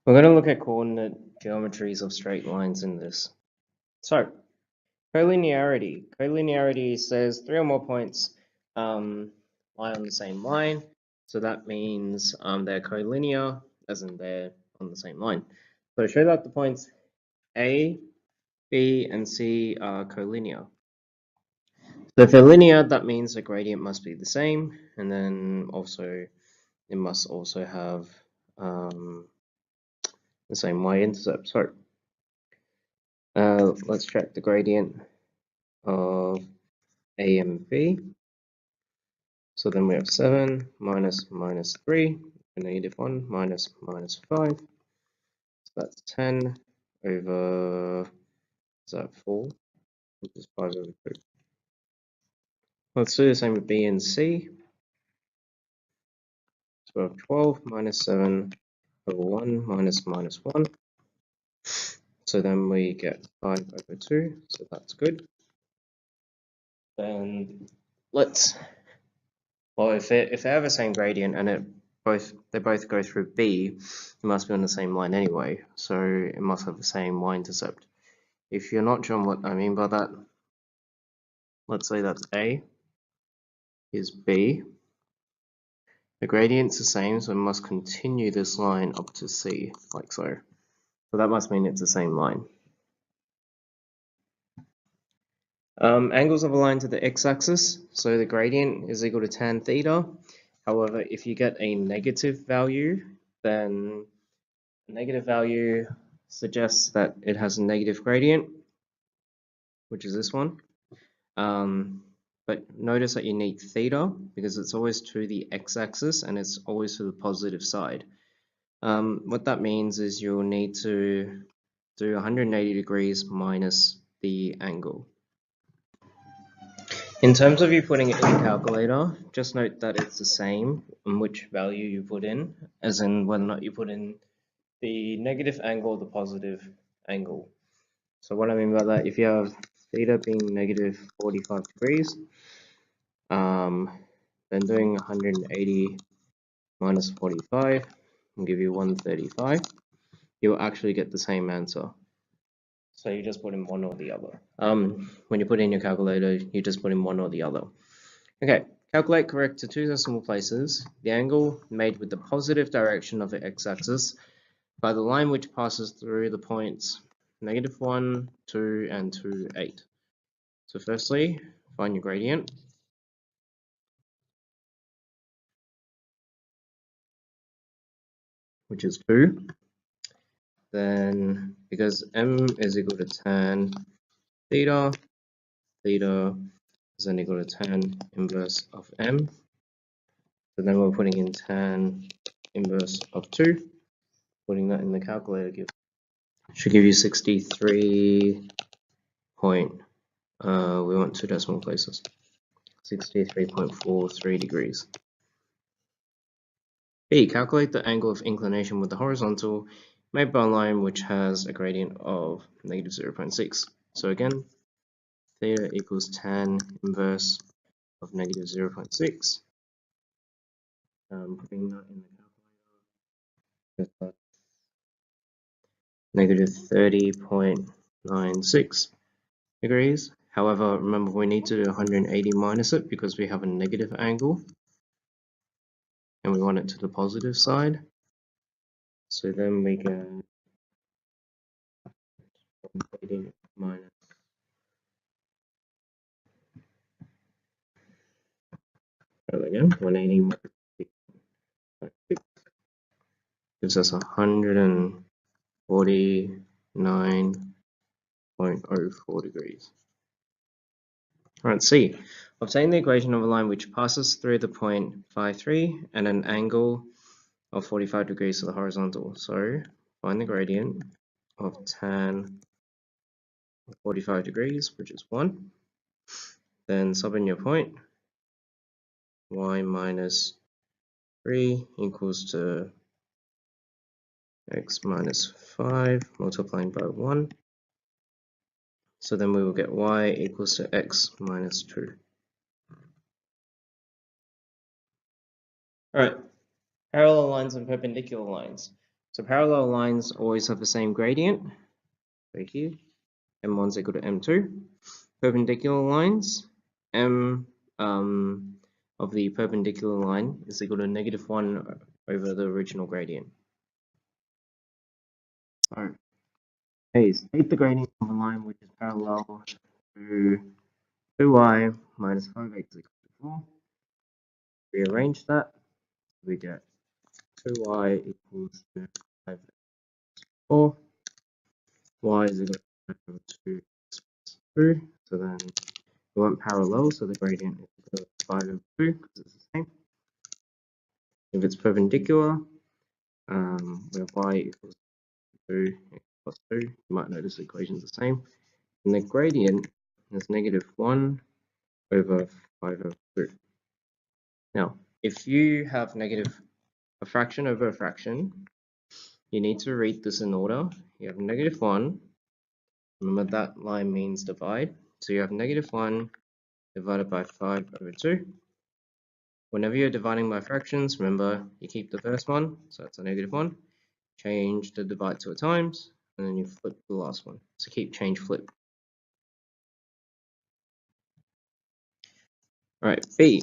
We're going to look at coordinate geometries of straight lines in this. So, collinearity. Collinearity says three or more points lie on the same line. So that means they're collinear, as in they're on the same line. So show that the points A, B, and C are collinear. So if they're linear, that means the gradient must be the same, and then also it must also have the same y-intercept. So let's check the gradient of A and B. So then we have 7 minus minus 3, and -1 minus minus 5. So that's 10 over, is that 4? Which is 5 over 2. Let's do the same with B and C. So we have 12 minus 7 over 1 minus minus 1. So then we get 5 over 2, so that's good. Then let's, well, if they have the same gradient and they both go through B, it must be on the same line anyway, so it must have the same y-intercept. If you're not sure what I mean by that, let's say that's A is B. The gradient's the same, so it must continue this line up to C, like so. So that must mean it's the same line. Angles of a line to the x-axis, so the gradient is equal to tan theta. However, if you get a negative value, then a negative value suggests that it has a negative gradient, which is this one. But notice that you need theta because it's always to the x-axis and it's always to the positive side. What that means is you'll need to do 180 degrees minus the angle. In terms of you putting it in the calculator, just note that it's the same on which value you put in, as in whether or not you put in the negative angle or the positive angle. So what I mean by that, if you have theta being negative 45 degrees, then doing 180 minus 45 will give you 135. You'll actually get the same answer. So you just put in one or the other. When you put in your calculator, you just put in one or the other. Okay, calculate correct to two decimal places the angle made with the positive direction of the x-axis by the line which passes through the points -1, 2, and 2, 8. So firstly, find your gradient. Which is 2. Then, because m is equal to tan theta, theta is then equal to tan inverse of m. So then we're putting in tan inverse of 2. Putting that in the calculator should give you 63 point, we want two decimal places, 63.43 degrees. B, calculate the angle of inclination with the horizontal made by a line which has a gradient of -0.6. So again, theta equals tan inverse of -0.6. Putting that in the calculator, -30.96 degrees. However, remember we need to do 180 minus it because we have a negative angle and we want it to the positive side. So then we get 180 minus again, 180 minus gives us 149.04 degrees. Alright, C. Obtain the equation of a line which passes through the point 5,3 and an angle of 45 degrees to the horizontal. So find the gradient of tan 45 degrees, which is 1. Then sub in your point. Y minus 3 equals to x minus 5 multiplying by 1. So then we will get y equals to x minus 2. Alright, parallel lines and perpendicular lines. So parallel lines always have the same gradient, right here, m1 is equal to m2. Perpendicular lines, m of the perpendicular line is equal to -1 over the original gradient. So, state the gradient of a line which is parallel to 2y minus 5x equals to 4. Rearrange that, we get 2y equals to 5x 4. Y is equal to 5 over 2 plus 2. So then we want parallel, so the gradient is equal to 5 over 2 because it's the same. If it's perpendicular, we have y equals 2 x plus 2. You might notice the equation is the same. And the gradient is -1 over 5 over 2. Now, if you have a fraction over a fraction, you need to read this in order. You have -1. Remember that line means divide. So you have -1 divided by 5 over 2. Whenever you're dividing by fractions, remember you keep the first one, so that's a -1. Change the divide to a times, and then you flip the last one. So keep change flip. Alright, B.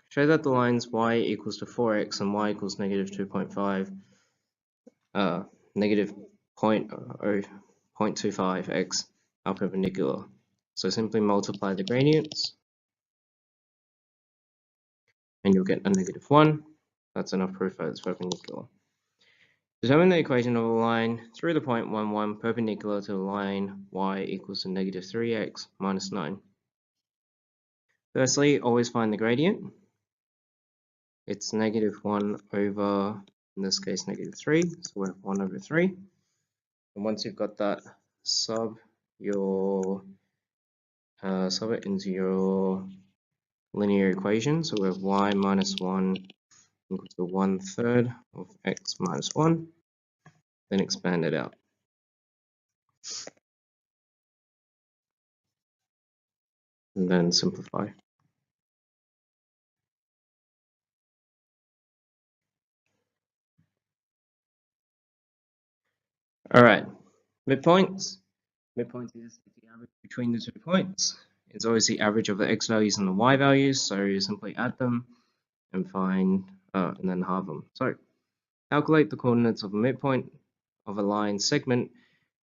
Show that the lines y equals to 4x and y equals -2.5, -0.25x are perpendicular. So simply multiply the gradients, and you'll get a -1. That's enough proof that it's perpendicular. Determine the equation of a line through the point 1, 1 perpendicular to the line y equals to -3x minus 9. Firstly, always find the gradient. It's -1 over, in this case, -3, so we have 1 over 3. And once you've got that, sub it into your linear equation. So we have y minus 1 equal to 1/3 of x minus 1. Then expand it out. And then simplify. Alright, midpoints. Midpoint is the average between the 2 points. It's always the average of the x values and the y values, so you simply add them and find, and then halve them. So, calculate the coordinates of a midpoint of a line segment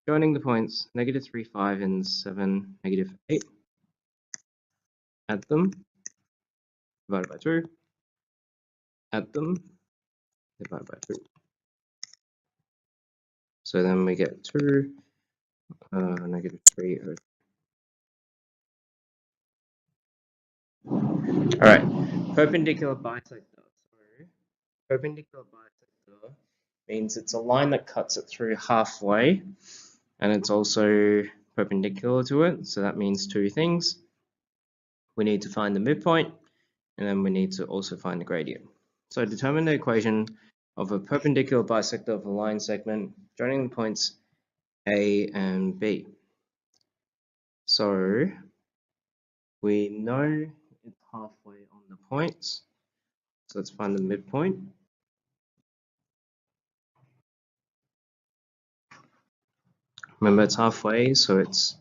joining the points -3, 5, and 7, -8. Add them, divided by 2. Add them, divided by 2. So then we get 2, -3 over. Alright, perpendicular bisector. So, perpendicular bisector means it's a line that cuts it through halfway, and it's also perpendicular to it. So that means two things. We need to find the midpoint, and then we need to also find the gradient. So determine the equation of a perpendicular bisector of a line segment joining the points A and B. So we know it's halfway on the points, so let's find the midpoint. Remember it's halfway, so it's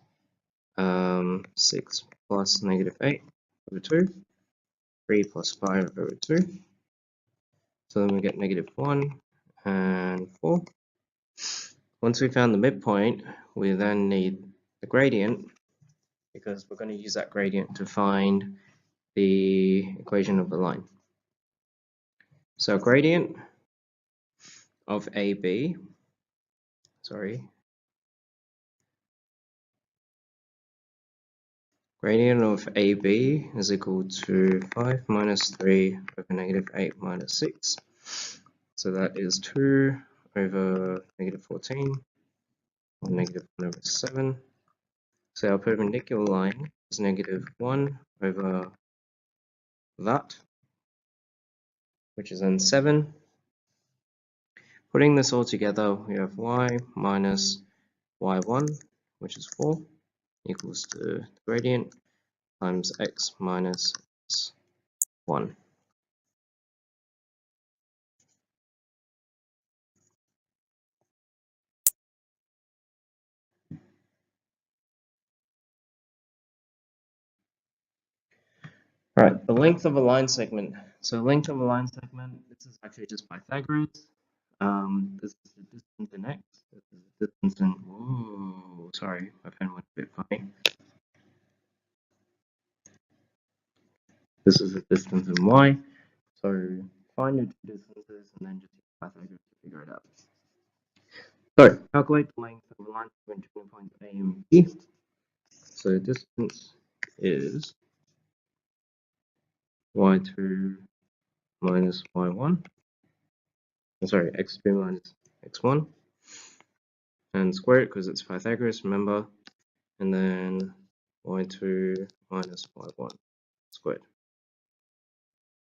6 plus -8 over 2, 3 plus 5 over 2. So then we get -1 and 4. Once we found the midpoint, we then need the gradient, because we're going to use that gradient to find the equation of the line. So gradient of AB, gradient of AB is equal to 5 minus 3 over -8 minus 6. So that is 2 over -14, or -1 over 7. So our perpendicular line is -1 over that, which is then 7. Putting this all together, we have y minus y1, which is 4, equals to the gradient times x minus x1. Right, the length of a line segment. So length of a line segment, this is actually just Pythagoras. This is the distance in x. This is the distance in. Whoa, sorry, my pen went a bit funny. This is the distance in y. So find your two distances and then just use Pythagoras to figure it out. So calculate the length of a line segment between points A and B. So the distance is y2 minus y1. Sorry, x2 minus x1. And square it because it's Pythagoras, remember. And then y2 minus y1 squared.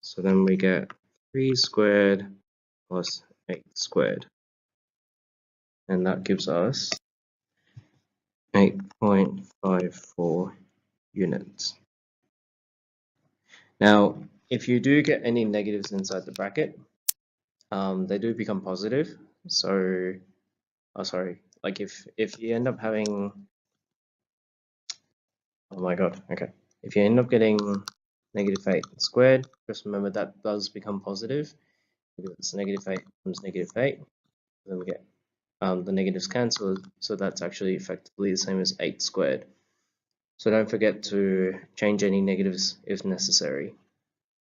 So then we get 3 squared plus 8 squared. And that gives us 8.54 units. Now, if you do get any negatives inside the bracket, they do become positive. So, sorry, like if you end up having, oh my god, okay. If you end up getting -8 squared, just remember that does become positive. Because it's -8 times -8, then we get the negatives cancel, so that's actually effectively the same as 8 squared. So don't forget to change any negatives if necessary.